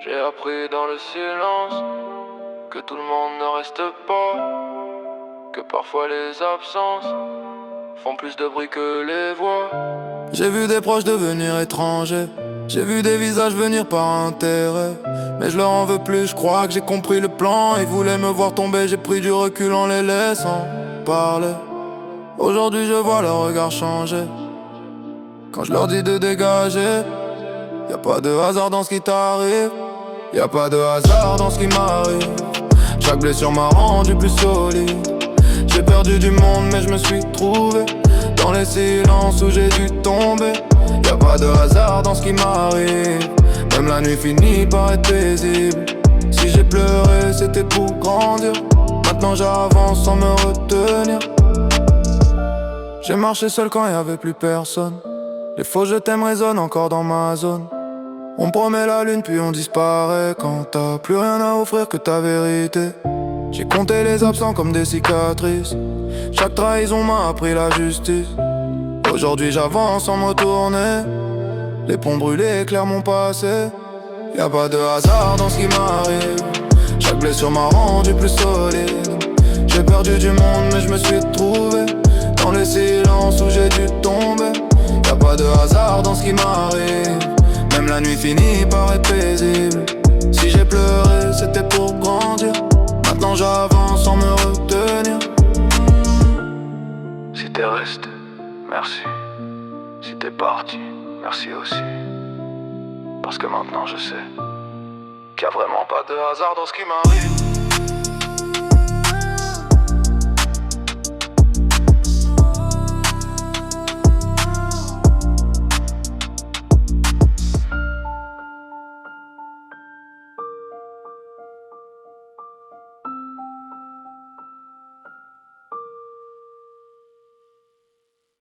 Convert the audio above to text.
J'ai appris dans le silence que tout le monde ne reste pas, que parfois les absences font plus de bruit que les voix. J'ai vu des proches devenir étrangers, j'ai vu des visages venir par intérêt. Mais je leur en veux plus, je crois que j'ai compris le plan. Ils voulaient me voir tomber, j'ai pris du recul en les laissant parler. Aujourd'hui je vois leur regard changer quand je leur dis de dégager. Y'a pas de hasard dans ce qui t'arrive, y'a pas de hasard dans ce qui m'arrive. Chaque blessure m'a rendu plus solide. J'ai perdu du monde mais je me suis trouvé dans les silences où j'ai dû tomber. Y'a pas de hasard dans ce qui m'arrive. Même la nuit finit par être paisible. Si j'ai pleuré c'était pour grandir. Maintenant j'avance sans me retenir. J'ai marché seul quand y'avait plus personne. Les faux je t'aime résonnent encore dans ma zone. On promet la lune puis on disparaît quand t'as plus rien à offrir que ta vérité. J'ai compté les absents comme des cicatrices. Chaque trahison m'a appris la justice. Aujourd'hui j'avance sans me retourner. Les ponts brûlés éclairent mon passé. Y'a pas de hasard dans ce qui m'arrive. Chaque blessure m'a rendu plus solide. J'ai perdu du monde mais je me suis trouvé dans les silences où j'ai dû tomber. Y'a pas de hasard dans ce qui m'arrive. Même la nuit finit par être paisible. Si j'ai pleuré c'était pour grandir. Maintenant j'avance sans me retenir. Si t'es resté, merci. Si t'es parti, merci aussi. Parce que maintenant je sais qu'il y a vraiment pas de hasard dans ce qui m'arrive.